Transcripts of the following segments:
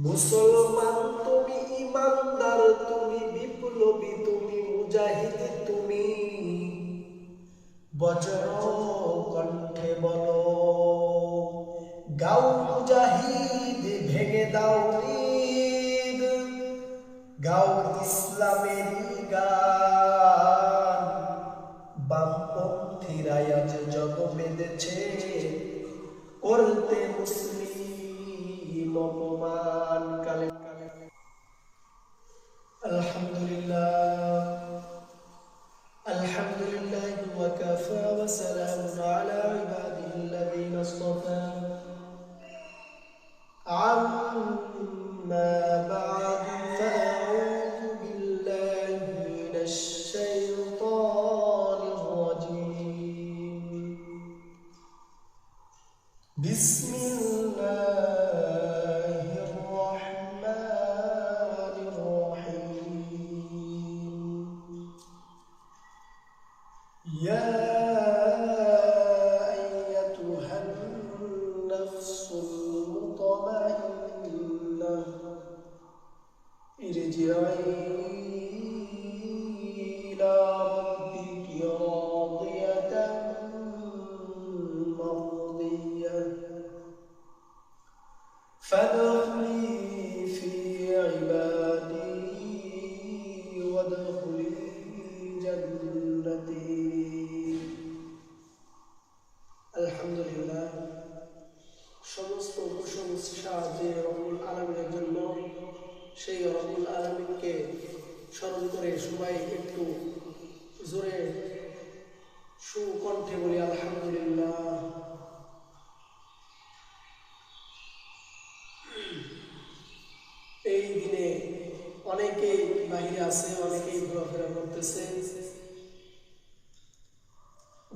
মুসলমান তুমি, ইমানদার তুমি, বিপ্লবী তুমি, মুজাহিদ তুমি, বজ্র কণ্ঠে বলো গাও মুজাহিদ, ভেঙে দাও ঈদ, গাও ইসলামেরই গান। বামপন্থীরা আজ জগ বেঁধেছে করতে মুসলিম অপমান। কালে আলহামদুলিল্লাহ আলহামদুলিল্লাহ ওয়া কাফা ওয়া সালামুন আলা ইবাদিল্লাযিনা ইসতাফা। আম্মা বা'দু ফাআউযু বিল্লাহি মিনাশ শাইতানির রাজীম। বিসমিল্লাহির রাহমানির রাহিম। ইয়া আইয়াতুহান নাফসুল মুতমাইন্নাহ ইরজি'i ইলা রাব্বিকি রাদিয়াতান মারদিয়াহ ফাদখুলি ফি ইবাদি ওয়াদখুলি জান্নাতি। আলহামদুলিল্লাহ, সমস্ত প্রশংসা যে রব্বুল আলামিনের জন্য, সেই রব্বুল আলামিনকে স্মরণ করে সবাই একটু জোরে সুকণ্ঠে বলি আলহামদুলিল্লাহ। এই দিনে অনেকেই বাহিরে আছে, অনেকেই ঘোরাফেরা করতেছে।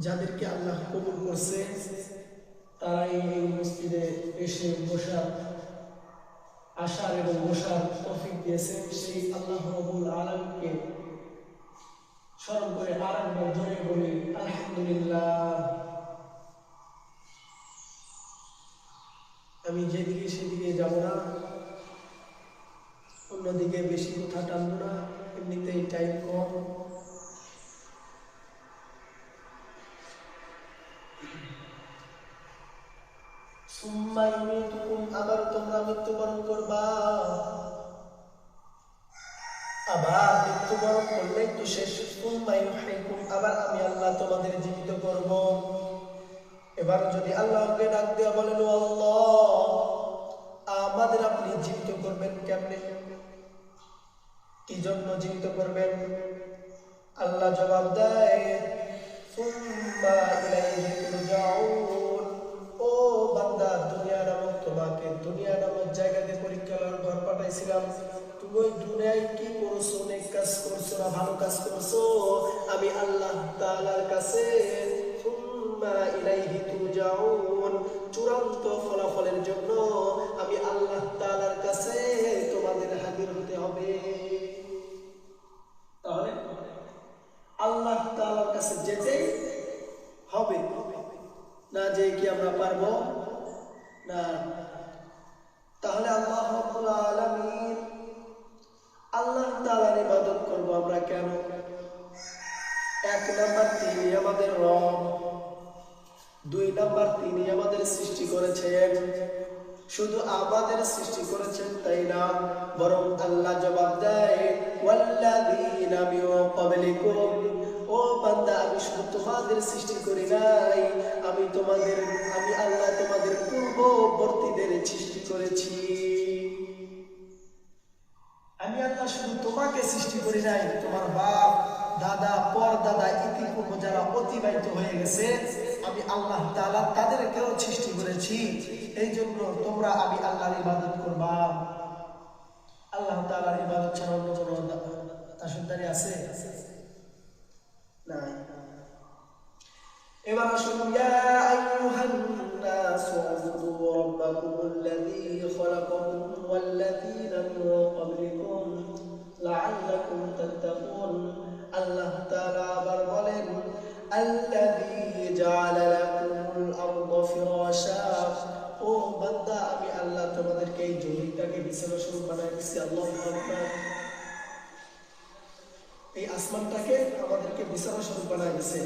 যাদেরকে আল্লাহ কবুল করছে তারাই এই মসজিদে এসে আসার এবং বসার তৌফিক দিয়েছেন। সেই আল্লাহ রাব্বুল আলামিনকে স্মরণ করে আরেকবার জোরে বলি আলহামদুলিল্লাহ। আমি যেদিকে সেদিকে যাব না, অন্যদিকে বেশি কথা টানবো না, এমনিতেই টাইম কম। আবার তোমরা মৃত্যুবরণ করবা, আবার মৃত্যুবরণ করলে তো শেষ। আবার আমি আল্লাহ তোমাদের জীবিত করব। এবার যদি আল্লাহকে ডাক দেওয়া বলেন, ও আল্লাহ, আমাদের আপনি জীবিত করবেন কেমনে, কি জন্য জীবিত করবেন? আল্লাহ জবাব দেয়, সুম্মা ইলাইহি তুরজাউন। ও বান্দা, তোমাকে দুনিয়া নামক জায়গাতে পরীক্ষা লওয়ার ঘর পাঠাইছিলাম। তুমি ওই দুনিয়ায় কি করছো? নেক কাজ করছো না ভালো কাজ করছো? আমি আল্লাহ তাআলার কাছে সুম্মা ইলাইহি তুরজাউন, চূড়ান্ত ফলাফলের জন্য আমি আল্লাহ তাআলার কাছে তোমাদের হাজির হতে হবে। তাহলে আল্লাহ তাআলার কাছে যেতেই হবে, না যে কি আমরা পারবো না। তাহলে আল্লাহ রাব্বুল আলামিন, আল্লাহ তাআলার ইবাদত করব আমরা কেন? এক নাম্বার, তিনি আমাদের রব। দুই নাম্বার, তিনি আমাদের সৃষ্টি করেছেন। শুধু আমাদের সৃষ্টি করেছেন তাই না, বরং আল্লাহ জবাব দেয়, ওয়াল্লাযীনা মিন ক্বাবলিকুম। ও বান্দা, আমি শুধু তোমাদের সৃষ্টি করি নাই, আমি আল্লাহ তোমাদের পূর্ববর্তীদের সৃষ্টি করেছি। আমি আল্লাহ শুধু তোমাকে সৃষ্টি করি নাই, তোমার বাপ দাদা পরদাদা ইতিপূর্ব যারা অতিবাহিত হয়ে গেছে, আমি আল্লাহ তাআলা তাদেরকেও সৃষ্টি করেছি। এই জন্য তোমরা আমি আল্লাহর ইবাদত করবা। আল্লাহ তাআলার ইবাদত ছাড়া অন্য কোনো দাসদারি আছে? নাই। এবার আসুন, ইয়া আইয়ুহান নাসু উবুদু রাব্বাকুমুল্লাযী খালাকাকুম ওয়াল্লাযীনা মিন ক্বাবলিকুম লাআল্লাকুম তাত্তাকুন। আল্লাহ তাআলা আবার বলেন, আল্লাযী জাআলা লাকুমুল আরদা ফিরাশা। ও বান্দা, আমি আল্লাহ তোমাদেরকে এই জমিন জমিনটাকে বিছানা স্বরূপ বানায় দিচ্ছে। আল্লাহু আকবার। এই আসমানটাকে আমাদেরকে বিছানা স্বরূপ বানায় দিচ্ছে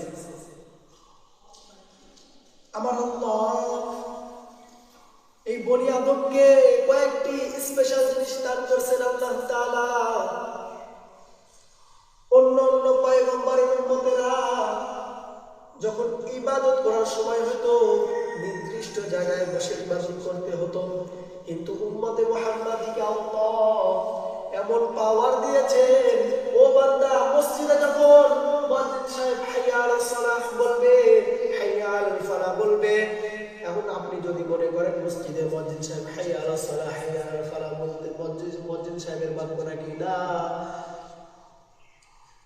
আমার আল্লাহ। এই বনি আদমকে কয়েকটি স্পেশাল জিনিস দান করছেন আল্লাহ তাআলা। অন্য অন্য পয়গম্বরের উম্মতেরা যখন ইবাদত করার সময় হতো নির্দিষ্ট জায়গায় বসে ইবাদত করতে হতো, কিন্তু উম্মতে মুহাম্মাদীকে আল্লাহ এমন পাওয়ার দিয়েছেন, ও বান্দা মসজিদে যখন মুয়াজ্জিন সাহেব হাইয়া আলাস সালাহ বলবে, হাইয়া আলাল ফালাহ বলবে, এখন আপনি যদি মনে করেন মসজিদে মুয়াজ্জিন সাহেব হাইয়া আলাস সালাহ হাইয়া আলাল ফালাহ বলতে মুয়াজ্জিন সাহেবের বাক্য নাকি না,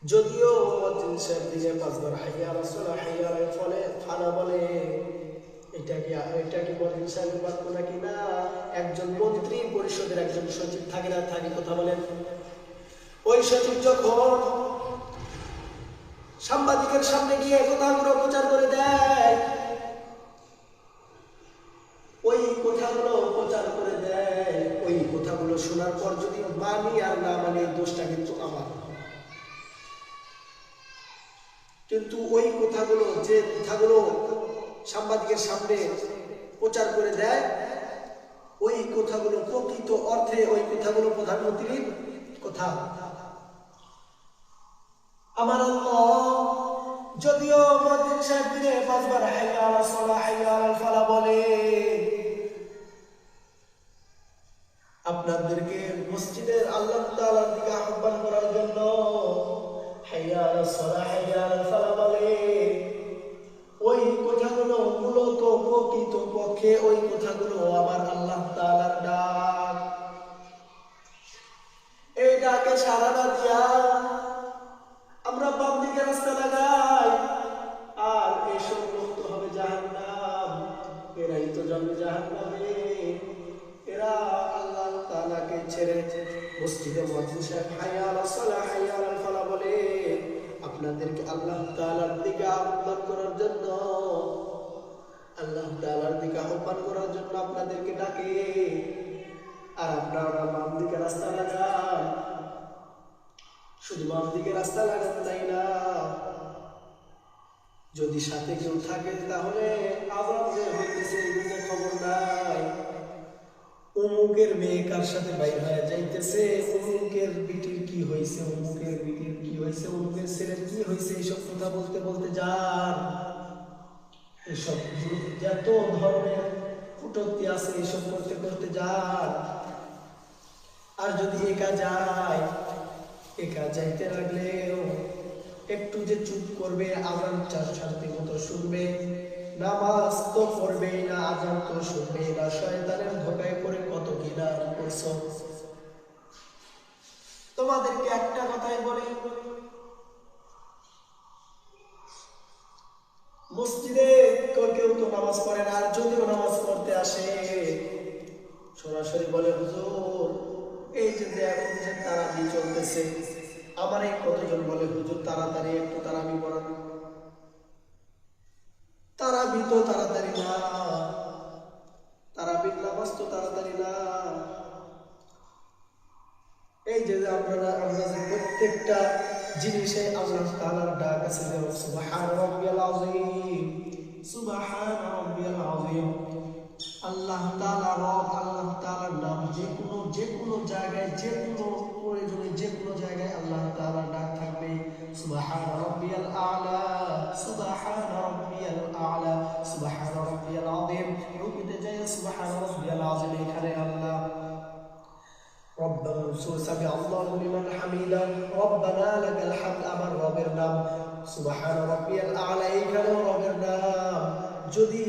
যদিও মুয়াজ্জিন সাহেব দিনে 5 বার হাইয়া আলাস সালাহ হাইয়া আলাল ফালাহ বলে, এটা কি মুয়াজ্জিন সাহেবের বাক্য নাকি না? একজন মন্ত্রী পরিষদের একজন সচিব থাকে না, থাকে, কথা বলেন। ওই সচিব যখন সাংবাদিকের সামনে গিয়ে কথাগুলো প্রচার করে দেয়, ওই কথাগুলো শোনার পর যদি মানি আর না মানি দোষটা কিন্তু আমার। কিন্তু ওই কথাগুলো, যে কথাগুলো সাংবাদিকের সামনে প্রচার করে দেয়, ওই কথাগুলো প্রকৃত অর্থে ওই কথাগুলো প্রধানমন্ত্রীর কথা। আমার আল্লাহ যদিও মুয়াজ্জিন সাহেব দিনে 5 বার হাইয়া আলাস সালাহ হাইয়া আলাল ফালাহ বলে, আপনাদেরকে মসজিদের আল্লাহ তাআলার দিকে আহ্বান করার জন্য হাইয়া আলাস সালাহ হাইয়া আলাল ফালাহ বলে, ওই কথাগুলো মূলত প্রকৃত পক্ষে ওই কথাগুলো আমার আল্লাহ তাআলার ডাক। এই ডাকে সাড়া না দিয়া আমরা বাম দিকে রাস্তা লাগাই, আর এসব লোক তো হবে জাহান্নাম, এরাই তো যাবে জাহান্নামে। এরা আল্লাহ তাআলাকে ছেড়ে মসজিদে মুয়াজ্জিন সাহেব হাইয়া আলাস সালাহ হাইয়া আলাল ফালাহ বলে আপনাদেরকে আল্লাহ তাআলার দিকে আহ্বান করার জন্য, আল্লাহ তাআলার দিকে আহ্বান করার জন্য আপনাদেরকে ডাকে, আর আপনারা বাম দিকে রাস্তা লাগান। শুধু বাম দিকে রাস্তা লাগান তাই না, যদি সাথে কেউ থাকে তাহলে আজাব যে হইতেছে এদিকে খবর নাই, অমুকের মেয়ে কার সাথে বাইর হয়ে যাইতেছে, অমুকের বিটির কি হয়েছে, অমুকের বিটির কি হয়েছে, অমুকের ছেলের কি হয়েছে, এইসব কথা বলতে বলতে যান। এসব যত ধরনের কুটক্তি আছে এইসব করতে করতে যান। আর যদি একা যাইতে লাগলেও একটু যে চুপ করবে, আজান শান্তি মতো শুনবে, নামাজ তো পড়বেই না, আজান তো শুনবেই না, শয়তানের ধোঁকায় পড়ে কত কি না করছো। তোমাদেরকে একটা কথাই বলি, মসজিদে কেউ তো নামাজ পড়ে না, আর যদিও নামাজ পড়তে আসে সরাসরি বলে, হুজুর এই যে এখন যে তারাবি চলতেছে, আমার এই কতজন বলে হুজুর তাড়াতাড়ি একটু তারাবি পড়ান। তারাবি তো তাড়াতাড়ি না, তারাবির নামাজ তো তাড়াতাড়ি না। এই যে আমরা যে প্রত্যেকটা জিনিসে আল্লাহ তাআলার ডাক আছে, যে সুবহান রাব্বিয়াল আযীম, সুবহান রাব্বিয়াল আযীম। আল্লাহ তাআলা রব, আল্লাহ তাআলার নাম যে কোনো জায়গায়, যে কোনো প্রয়োজনে, যে কোনো জায়গায় আল্লাহ তাআলার ডাক থাকবে। সুবহান রাব্বিয়াল আ'লা, সুবহান রাব্বিয়াল আ'লা, সুবহান রাব্বিয়াল আযীম। রুকুতে যায় সুবহান রাব্বিয়াল আযীম, এখানে আল্লাহ রব্বানা সামি আল্লাহু লিমান হামিদা, রব্বানা লাকাল হামদ, আমার রবের নাম। সুবহান রাব্বিয়াল আ'লা, এখানেও রবের নাম। যদি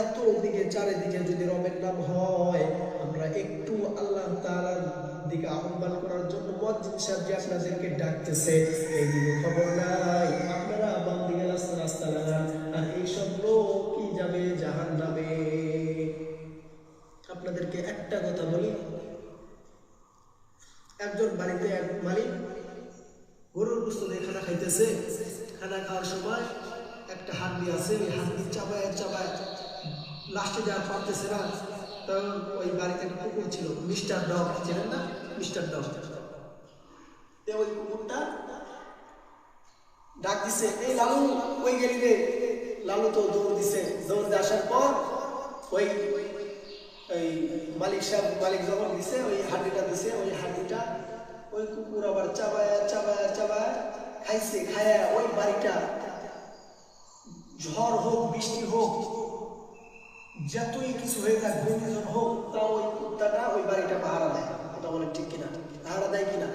এত দিকে চারিদিকে যদি রবের নাম হয়, আমরা একটু আল্লাহ তাআলার দিকে আহ্বান করার জন্য মুয়াজ্জিন সাহেব যে আপনাদেরকে ডাকতেছে, এইদিকে খবর নাই, আপনারা বাম দিকে রাস্তা লাগান, আর এইসব লোক কি যাবে জাহান্নামে। আপনাদেরকে একটা কথা বলি, একজন বাড়িতে এক মালিক গরুর গোশত দিয়ে খানা খাইতেছে, খানা খাওয়ার সময় একটা হাড্ডি আছে, ওই হাড্ডি চাবায় লাস্টে যা পারতেছে না, তখন ওই বাড়িতে একটা কুকুর ছিল, মিস্টার ডগ, চেনেন না মিস্টার ডগ? ওই কুকুরটা ডাক দিছে, এই লালু ওই গেলি রে। লালু তো দৌড় দিছে, দৌড় দিয়ে আসার পর ওই ওই মালিক যখন দিছে ওই হাড্ডিটা দিছে, ওই হাড্ডিটা ওই কুকুর আবার চাবায় চাবায় চাবায় খাইছে। খায়া ওই বাড়িটা ঝড় হোক বৃষ্টি হোক যতই কিছু হয়ে যাক, ঘূর্ণিঝড় হোক, তা ওই কুত্তাটা ওই বাড়িটা পাহারা দেয়। কথা বলেন ঠিক কিনা? পাহারা দেয় কিনা?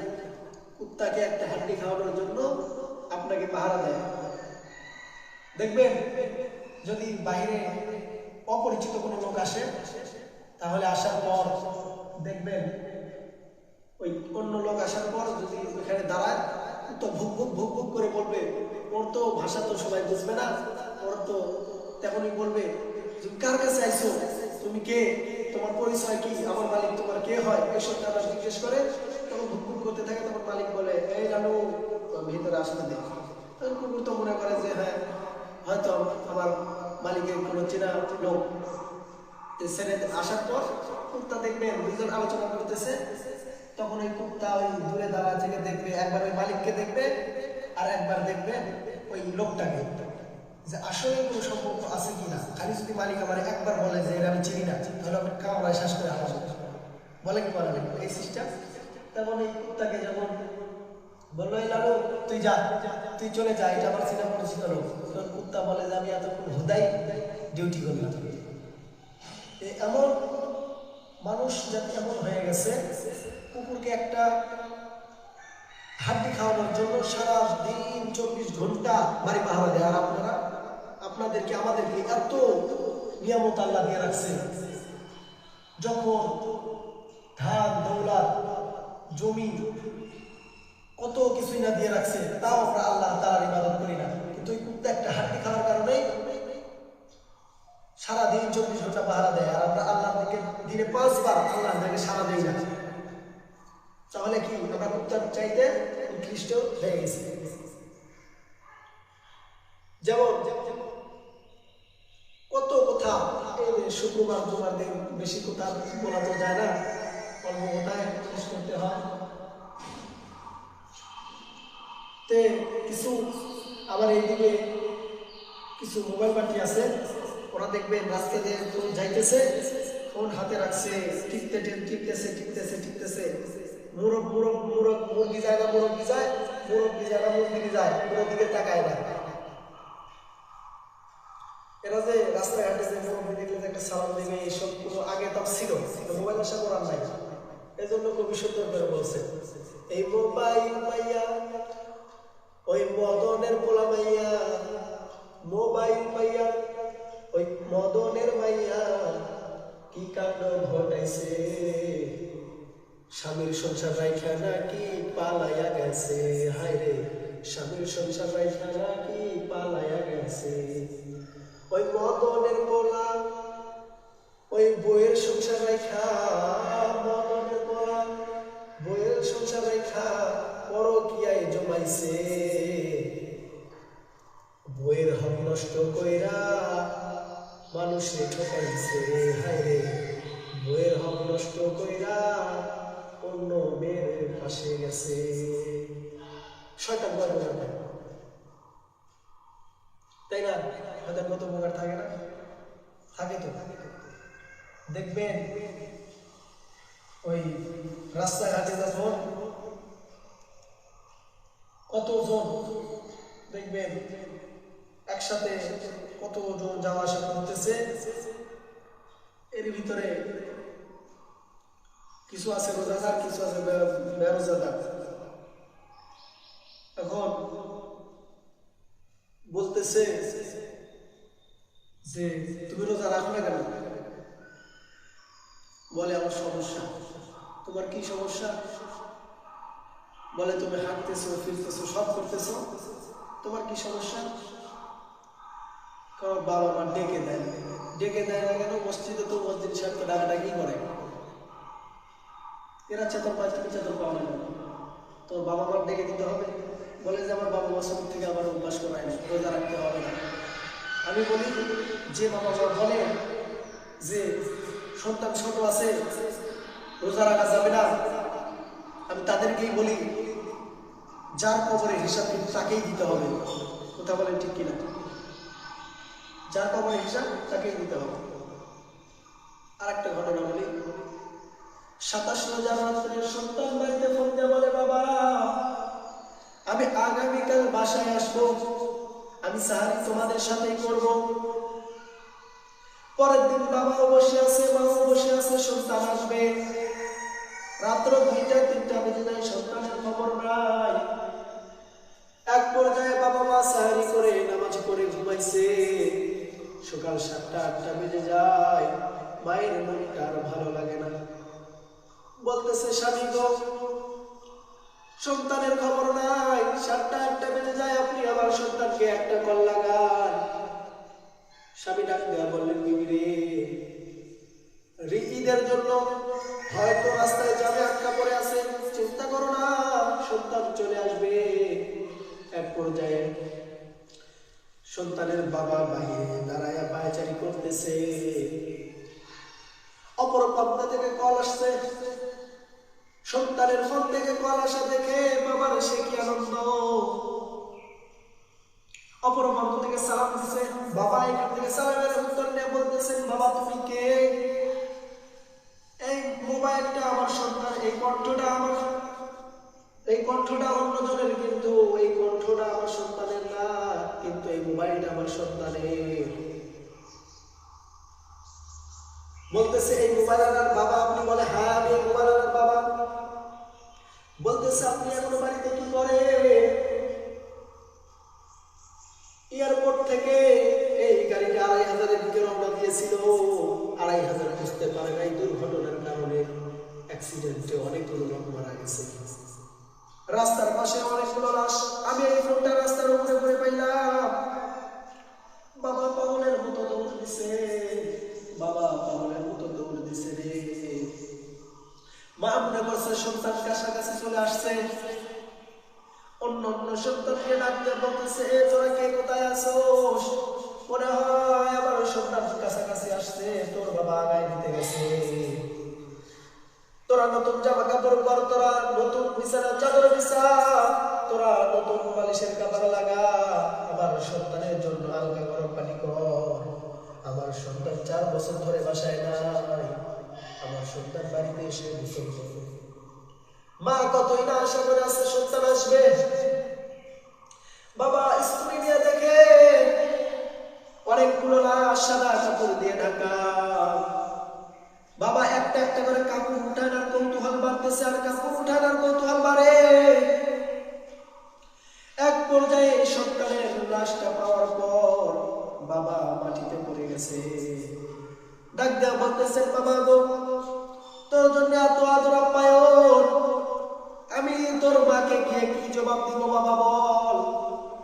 কুত্তাকে একটা হাড্ডি খাওয়ানোর জন্য আপনাকে পাহারা দেয়। দেখবেন যদি বাইরে অপরিচিত কোনো লোক আসে, তাহলে আসার পর দেখবেন ওই অন্য লোক আসার পর যদি ওইখানে দাঁড়ায়, তো ভুক ভুক ভুক ভুক করে বলবে। ওর তো ভাষা তো সবাই বুঝবে না, ওর তো তেমনই বলবে, কার কাছে আইসো, তুমি কে, তোমার পরিচয় কি, আমার মালিক তোমার কে হয়, এইসব তারা জিজ্ঞেস করে। তখন ভুক ভুক করতে থাকে, তখন মালিক বলে, এই লালু ভিতরে আসতে দে। তখন কুকুর তো মনে করে যে হ্যাঁ, হয়তো আমার মালিকের কোনো চেনা লোক। ছেড়ে আসার পর কুত্তা দেখবেন দুজন আলোচনা করতেছে, তখন ওই কুত্তা ওই দূরে দাঁড়া থেকে দেখবে, একবার ওই মালিককে দেখবে আর একবার দেখবে ওই লোকটাকে, যে আসলে কোনো সম্পর্ক আছে কিনা। খালি যদি মালিক আমার একবার বলে যে এটা আমি চিনি না, তাহলে আমি কামড়ায় শ্বাস করে হারাবো, বলে কি বলে এই সিস্টেম। তখন এই কুত্তাকে যখন বললো, এই লালু তুই যা, তুই চলে যা, এটা আমার চিনা পরিচিত লোক। তখন কুত্তা বলে যে আমি এতক্ষণ হুদাই ডিউটি করলাম। এমন মানুষ যাতে এমন হয়ে গেছে, কুকুরকে একটা হাড্ডি খাওয়ানোর জন্য সারা দিন 24 ঘন্টা বাড়ি পাহারা দেয়। আর আপনারা আপনাদেরকে আমাদেরকে এত নিয়ামত আল্লাহ দিয়ে রাখছে, যখন ধান দৌলত জমি কত কিছুই না দিয়ে রাখছে, তাও আমরা আল্লাহ তাআলার ইবাদত করি না। কিন্তু ওই কুত্তা একটা হাড্ডি খাওয়ার কারণে সারাদিন 24 ঘন্টা পাহারা দেয়। আর আমরা আল্লাহ থেকে দিনে 5 বার আল্লাহ থেকে সারা দেই না। তাহলে কি আমরা কুত্তার চাইতে উৎকৃষ্ট হয়ে গেছি? যেমন কত কথা, শুক্রবার তোমার দিন বেশি কথা বলা তো যায় না, অল্প কথায় শেষ করতে হয়। কিছু আবার এইদিকে কিছু মোবাইল পার্টি আছে, ওরা দেখবেন রাস্তা দিয়ে যাইতেছে, ফোন হাতে রাখছে, টিপতেছে। মুরগি যায় না, মুরগি যায় না, মুরগি যায়, কোনো দিকে তাকায় না। এরা যে রাস্তাঘাটে যে মুরগি দেখলে যে একটা সালাম দেবে, এইসব কোনো আগে তাও ছিল, মোবাইল আশা করার নাই। এই জন্য কবি সুন্দর করে বলছে, এই মোবাইল মাইয়া ওই মদনের পোলা মাইয়া, মোবাইল মাইয়া ওই মদনের মাইয়া, কি কাণ্ড ঘটাইছে, স্বামীর সংসার রাইখা নাকি পালাইয়া গেছে। হায় রে, স্বামীর সংসার রাইখা নাকি পালাইয়া গেছে। ওই মদনের পোলা ওই বইয়ের সংসার রাইখা, মদনের পোলা বইয়ের সংসার রাইখা পরকীয়ায় জমাইছে। বইয়ের হক নষ্ট কইরা মানুষে ঠকাইছে। হায় রে, বইয়ের হক নষ্ট কইরা অন্য মেয়ের পাশে গেছে। শয়তান বয় বোঝা পায়, তাই না? হয়তো কত উপকার থাকে না, থাকে তো। দেখবেন ওই রাস্তাঘাটে যখন কতজন দেখবেন একসাথে কতজন যাওয়া আসা করতেছে, এর ভিতরে কিছু আছে রোজাদার, কিছু আছে বেরোজাদার। এখন বলতেছে যে তুমি রোজা রাখো না কেন? বলে আমার সমস্যা। তোমার কি সমস্যা? বলে তুমি হাঁটতেছো, ফিরতেছো, সব করতেছো, তোমার কি সমস্যা? কারণ বাবা মা ডেকে দেয় না কেন? মসজিদে তো মসজিদ সাহেবকে ডাকাডাকি করে, এরা চেতন পায়, তুমি চেতন পাও না কেন? তো বাবা মার ডেকে দিতে হবে। বলে যে আমার বাবা মা সব থেকে আমার অভ্যাস করায় না, রোজা রাখতে হবে না। আমি বলি, যে বাবা মা বলে যে সন্তান ছোট আছে, রোজা রাখা যাবে না, আমি তাদেরকেই বলি যার কবরের হিসাব কিন্তু তাকেই দিতে হবে। কথা বলেন ঠিক কিনা? যার কবরের হিসাব তাকেই দিতে হবে। আর একটা ঘটনা বলি, 27 রোজার রাত্রে সন্তান বাড়িতে ফোন দিয়ে বলে, বাবা আমি আগামীকাল বাসায় আসবো, আমি সাহারি তোমাদের সাথেই করব। পরের দিন বাবাও বসে আছে, মাও বসে আছে, সন্তান আসবে। রাত্র 2টা-3টা বেজে যায়, সন্তানের খবর নাই। এক পর্যায়ে বাবা মা সাহারি করে নামাজ পড়ে ঘুমাইছে। সকাল 7টা-8টা বেজে যায়, মায়ের মনটা আর ভালো লাগে না। বলতেছে, স্বামী গো, সন্তানের খবর নাই, 7টা-8টা বেজে যায়, আপনি আমার সন্তানকে একটা কল লাগান। স্বামী ডাক দেয়া বললেন, বিবি রে, ঈদের জন্য হয়তো রাস্তায় যাবে, আটকা পড়ে আছে, চিন্তা করো না, সন্তান চলে আসবে। এক পর্যায়ে সন্তানের বাবা বাইরে দাঁড়ায় পায়চারি করতেছে। অপর প্রান্ত থেকে কল আসছে। সন্তানের ফোন থেকে কল আসা দেখে বাবার সে কি আনন্দ। অপর প্রান্ত থেকে সালাম দিচ্ছে। বাবা এখান থেকে সালামের উত্তর নিয়ে বলতেছেন, বাবা তুমি কে? এই মোবাইলটা আমার সন্তান, এই কণ্ঠটা আমার, এই কণ্ঠটা অন্যজনের, কিন্তু এই কণ্ঠটা আমার সন্তানের না, কিন্তু এই মোবাইলটা আমার সন্তানের। বলতেছে, এই মোবাইল আনার বাবা আপনি? বলে, হ্যাঁ আমি এই মোবাইল আনার বাবা। বলতেছে, আপনি এখনো বাড়িতে কি করে? এয়ারপোর্ট থেকে এই গাড়িটা 2500-এর দিকে রওনা দিয়েছিল, 2500 বুঝতে পারে নাই, দুর্ঘটনার কারণে অ্যাক্সিডেন্টে অনেকগুলো লোক মারা গেছে। রাস্তার পাশে অনেকগুলো লাশ, আমি এই ফোনটা রাস্তার উপরে পড়ে পাইলাম। বাবা পাগলের মতো দৌড় দিছে, বাবা পাগলের মতো দৌড় দিছে রে। মা মনে করছে সন্তান কাছাকাছি চলে আসছে। অন্য অন্য সন্তানকে ডাকতে বলতেছে, তোরা কে কোথায় আছোস? মনে হয় আবার সন্তান কাছাকাছি আসছে, তোর বাবা আগায় দিতে গেছে। তোরা নতুন জামা কাপড় পর, তোরা নতুন বিছানার চাদর বিছা, তোরা নতুন বালিশের কাপড় লাগা, আমার সন্তানের জন্য হালকা গরম পানি কর। আমার সন্তান 4 বছর ধরে বাসায় নাই, আমার সন্তান বাড়িতে এসে গোসল করবে। মা কতই না আশা করে আছে সন্তান আসবে। বাবা স্কুলে নিয়ে দেখে অনেকগুলো লাশ সাদা কাপড় দিয়ে ঢাকা। বাবা একটা একটা করে কাপড় উঠান আর কৌতূহল বাড়তেছে, আর কাপড় উঠান আর কৌতূহল বাড়ে। এক পর্যায়ে সন্তানের লাশটা পাওয়ার পর বাবা মাটিতে পড়ে গেছে। ডাক দেয়া বলতেছেন, বাবা গো, তোর জন্য এত আদর আপ্যায়ন, আমি তোর মাকে গিয়ে কি জবাব দিব? বাবা বল,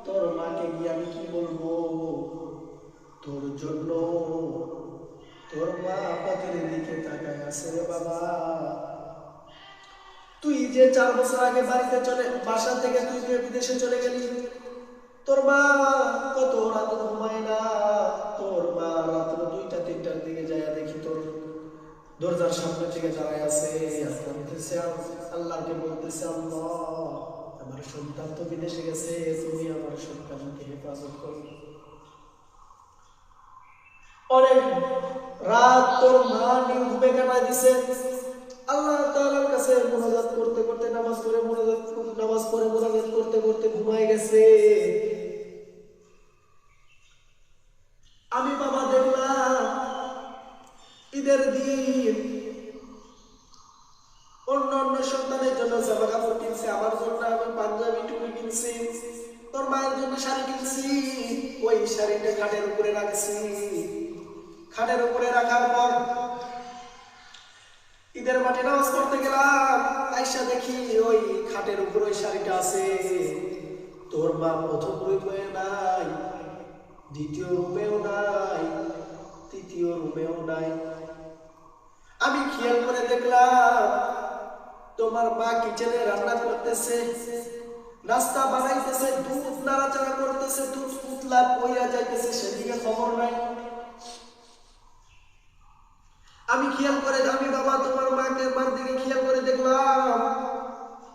তোর মাকে গিয়ে আমি কি বলবো? তোর জন্য তোর মা পথের দিকে তাকায় আছে রে বাবা। তুই যে 4 বছর আগে বাড়িতে চলে, বাসা থেকে তুই যে বিদেশে চলে গেলি, তোর মা কত রাত ঘুমায় না। তোর মা রাত্র 2টা-3টার দিকে যায় দেখি তোর দরজার সামনে থেকে দাঁড়ায় আছে, আল্লাহকে বলতেছে, আল্লাহ আমার সন্তান তো বিদেশে গেছে, তুমি আমার সন্তানকে হেফাজত করো। অনেক রাত তোর মা নির্ঘুমে কাটায় দিছে। আল্লাহ তাআলার কাছে মুনাজাত করতে করতে, নামাজ পড়ে মুনাজাত করতে করতে ঘুমায় গেছে। আমি বাবা দেখলাম ঈদের দিন অন্য অন্য সন্তানের জন্য জামা কাপড় কিনছে, আমার জন্য আমি পাঞ্জাবি টুপি কিনছি, তোর মায়ের জন্য শাড়ি কিনছি। ওই শাড়িটা খাটের উপরে রাখছি। খাটের উপরে রাখার পর ঈদের মাঠে নামাজ পড়তে গেলাম, আয়সা দেখি ওই খাটের উপর ওই শাড়িটা আছে। তোর মা প্রথম রুমে নাই, দ্বিতীয় রুমেও নাই, তৃতীয় রুমেও নাই। আমি খেয়াল করে দেখলাম তোমার মা কিচেনে রান্না করতেছে, নাস্তা বানাইতেছে, দুধ নাড়াচাড়া করতেছে, দুধ পুতলা পইরা যাইতেছে, সেদিকে খবর নাই। আমি বাবা তোমার মার দিকে খেয়াল করে দেখলাম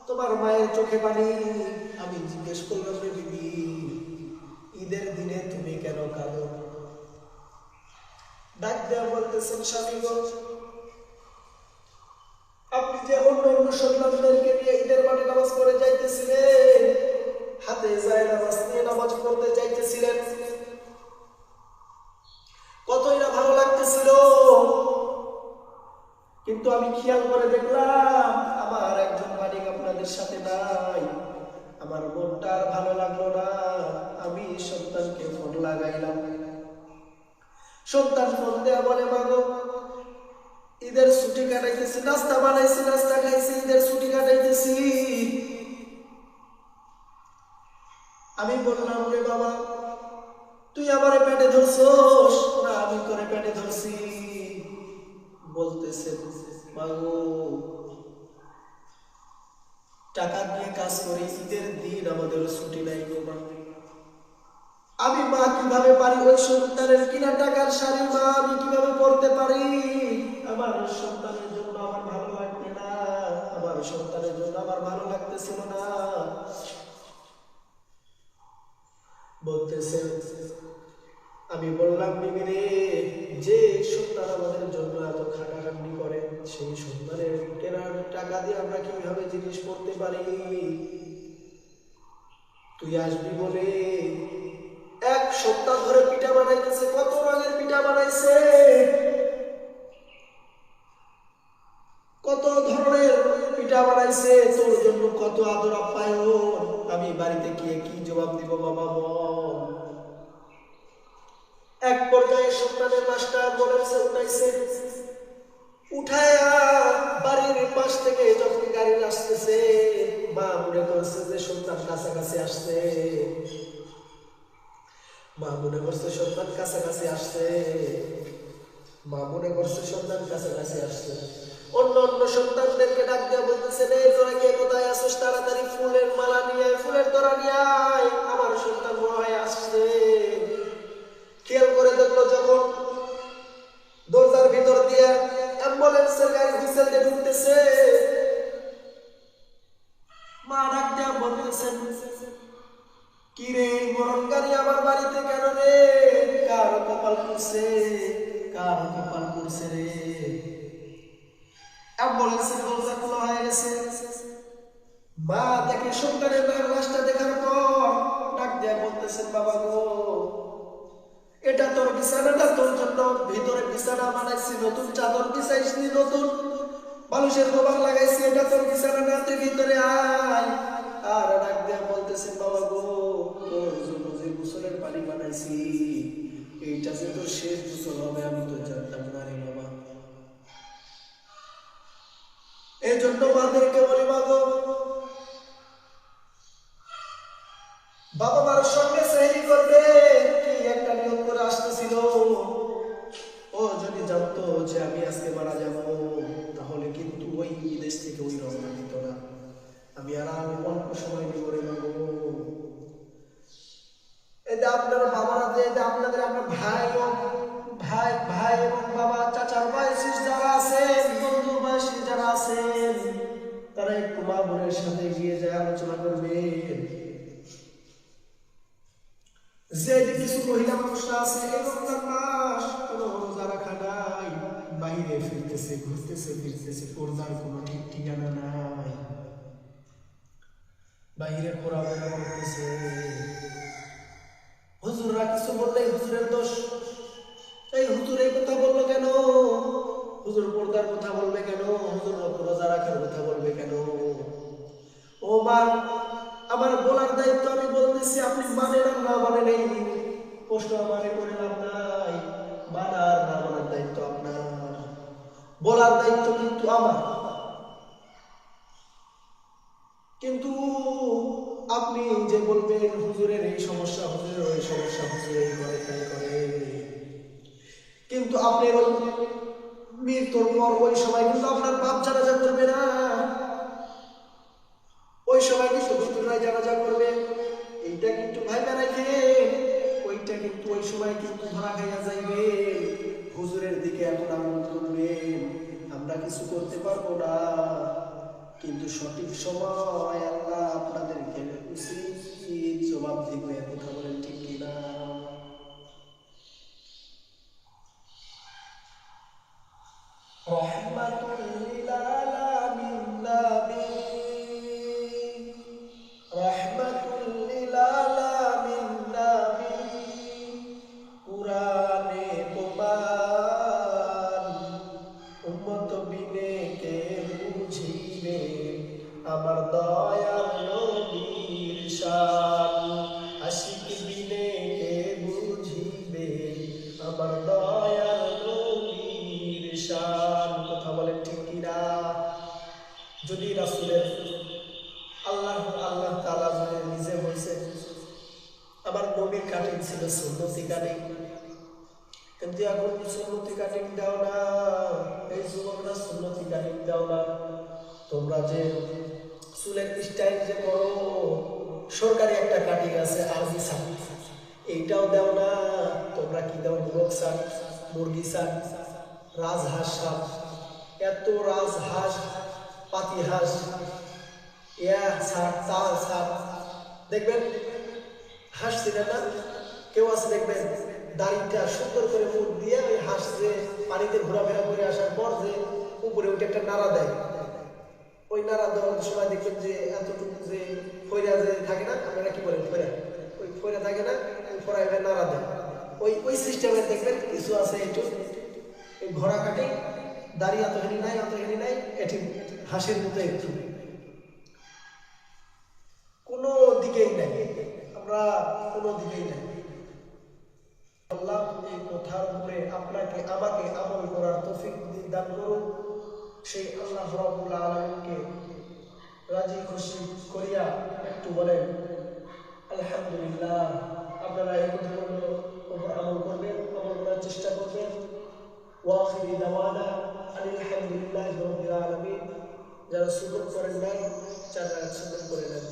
তোমার মায়ের চোখে পানি। আমি জিজ্ঞেস করলাম, রে বিবি, ঈদের দিনে তুমি কেন কাঁদো? ডাক দেওয়া বলতেছেন, স্বামী গো, আপনি যে অন্য অন্য সন্তানদেরকে নিয়ে ঈদের মাঠে নামাজ পড়ে যাইতেছিলেন, হাতে যায় নামাজ নিয়ে নামাজ পড়তে যাইতেছিলেন, কতই না ভালো লাগতেছিল। কিন্তু আমি খেয়াল করে দেখলাম আমার একজন মালিক আপনাদের সাথে নাই। আমার মনটা আর ভালো লাগলো না। আমি সন্তানকে ফোন লাগাইলাম। সন্তান ফোন দেয়া বলে, মাগো ঈদের ছুটি কাটাইতেছি, নাস্তা বানাইছি, নাস্তা খাইছি, ঈদের ছুটি কাটাইতেছি। আমি বললাম, রে বাবা, তুই আমারে পেটে ধরছস না আমি তোরে পেটে ধরছি? বলতেছে, মাগো টাকা দিয়ে কাজ করি, ঈদের দিন আমাদের ছুটি নাই গো মা। আমি মা কিভাবে পারি ওই সন্তানের কিনা টাকার শাড়ি মা আমি কিভাবে পড়তে পারি? আমার সন্তানের জন্য আমার ভালো লাগবে না, আমার সন্তানের জন্য আমার ভালো লাগতেছিল না। বলতেছে, আমি বললাম, বিবি রে, যে সন্তান আমাদের জন্য এত খাটাখাটনি করে সেই সন্তানের কেনার টাকা দিয়ে আমরা কিভাবে জিনিস পড়তে পারি? তুই আসবি বলে এক সপ্তাহ ধরে পিঠা বানাইতেছে, কত রঙের পিঠা বানাইছে, কত ধরনের পিঠা বানাইছে, তোর জন্য কত আদর আপ্যায়ন। আমি বাড়িতে গিয়ে কি জবাব দিব বাবা বল? এক পর্যায়ে সন্তানের মাস্টার বলেছে উঠাইছে, উঠায়া বাড়ির পাশ থেকে যখন গাড়ি আসতেছে, মা মনে করছে যে সন্তান কাছাকাছি আসছে, মা মনে করছে সন্তান কাছাকাছি আসছে, মা মনে করছে সন্তান কাছাকাছি আসছে। অন্য অন্য সন্তানদেরকে ডাক দেওয়া বলতেছে, রে তোরা কে কোথায় আসছিস, তাড়াতাড়ি ফুলের মালা নিয়ে ফুলের তোড়া নিয়ে আয়, আমার সন্তান মনে হয় আসছে। খেয়াল করে দেখলো যখন দরজার ভিতর দিয়ে অ্যাম্বুলেন্সের গাড়ি হুইসেল দিয়ে ঢুকতেছে, মা ডাক দেওয়া বলতেছেন, কি রে মরণ গাড়ি আমার বাড়িতে কেন রে? কার কপাল করছে, কার কপাল করছে রে? অ্যাম্বুলেন্সের দরজা খোলা হয়ে গেছে। মা দেখে সন্তানের লাশটা দেখার পর ডাক দেয়া বলতেছেন, বাবা গো, এটা তোর বিছানাটা, তোর জন্য ভিতরে বিছানা বানাইছি, নতুন চাদর বিছাইছি, নতুন মানুষের গোবর লাগাইছি, এটা তোর বিছানা না, তুই ভিতরে আয়। আর ডাক দেয়া বলতেছেন, বাবা গো, তোর জন্য যে গোসলের পানি বানাইছি এইটা যে তোর শেষ গোসল হবে আমি তো জানতাম না রে বাবা। এই জন্য মাদেরকে বলি, মাগো বাবা মার সঙ্গে সেহরি করবে কি একটা নিয়ম করে আসতেছিল। ও যদি জানতো যে আমি আজকে মারা যাব তাহলে কিন্তু ওই বিদেশ থেকে ওই রওনা দিত না। আমি আর অল্প সময় নিব রে বাবু। এটা আপনার বাবারা যে এটা আপনাদের আপনার ভাই ভাই এবং বাবা চাচার বয়সী যারা আছেন, বন্ধু বয়সী যারা আছেন, তারা একটু মা বোনের সাথে গিয়ে যায় আলোচনা করবেন যে কিছু মহিলা মানুষরা আছে এই রমজান মাস কোনো রোজা রাখা নাই, বাইরে ফিরতেছে, ঘুরতেছে, পর্দার কোনো ঠিক ঠিকানা নাই, বাইরে ঘোরাফেরা করতেছে। হুজুররা কিছু বললেই হুজুরের দোষ, এই হুজুর এই কথা বললো কেন, হুজুর পর্দার কথা বলবে কেন, হুজুর রোজা রাখার কথা বলবে কেন? ও মা, আমার বলার দায়িত্ব আমি বলতেছি, আপনি মানেন আর না মানেন এই প্রশ্ন আমারে করে লাভ নাই। মানার না মানার দায়িত্ব আপনার, বলার দায়িত্ব কিন্তু আমার। কিন্তু আপনি যে বলবেন হুজুরের এই সমস্যা, হুজুরের ওই সমস্যা, হুজুর এই করে তাই করে, কিন্তু আপনি মৃত্যুর পর ওই সময় কিন্তু আপনার বাপ জানাজা করবে না, ওই সময় কিন্তু হুজুররাই জানাজা করবে। এইটা কিন্তু ভাইবা রাখেন, ওইটা কিন্তু ওই সময় কিন্তু ধরা খাইয়া যাইবে, হুজুরের দিকে এখন আমল করবেন। আমরা কিছু করতে পারবো না, কিন্তু সঠিক সময় আল্লাহ আপনাদেরকে উচিত জবাব দিবে। কথা বলেন ঠিক কিনা? রহমাতুল লিল আলামিন নবী, রহমাতুল লিল আলামিন নবী, কুরআনে প্রমাণ, উম্মত বিনে কে বুঝিবে আমার দয়ার নবীর শান, আশিক বিনে কে বুঝিবে আমার দয়ার নবীর শান। কথা বলেন ঠিক কিনা? যদি রাসূলের আল্লাহ তাআলা নিজে বলছে আমার নবীর কাটিং ছিল সুন্নতি কাটিং, কিন্তু এখন সুন্নতি কাটিং দাও না, এই যুবকরা সুন্নতি কাটিং দাও না, তোমরা যে চুলের স্টাইল যে করো সরকারি একটা কাটিং আছে আরবি সান, এইটাও দাও না, তোমরা কি দাও মোরগ সান, মুরগি সান, রাজহাঁস সান, এত রাজহাঁস পাতি হাঁস দেখবেন হাঁস ছিলেন না কেউ আছে দেখবেন দাড়িটা সুন্দর করে মুখ দিয়ে ওই হাঁস যে পানিতে ঘোরাফেরা করে আসার পর যে উপরে উঠে একটা নাড়া দেয়, ওই নাড়া দেওয়ার সময় দেখবেন যে এতটুকু যে ফয়রা যে থাকে না, আপনারা কি বলেন ফয়রা, ওই ফয়রা থাকে না, ওই ফয়রা নাড়া দেয়, ওই সিস্টেমে দেখবেন কিছু আছে একটু এই ঘোড়া কাটে দাড়ি অতখানি নাই এটি হাঁসের মতো একটু কোনো দিকেই নাই, আমরা কোনো দিকেই নাই। আল্লাহ এই কথার উপরে আপনাকে আমাকে আমল করার তৌফিক দান করুন। সেই আল্লাহ রাব্বুল আলামিনকে রাজি খুশি করিয়া একটু বলেন আলহামদুলিল্লাহ। আপনারা এই কথাগুলো উপর আমল করবেন, আমল করার চেষ্টা করবেন। ওয়াখিরি দাওয়ানা আলহামদুলিল্লাহি রাব্বিল আলামিন। যারা সুন্নাত করেন নাই 4 রাকাত সুন্নাত করে নেন।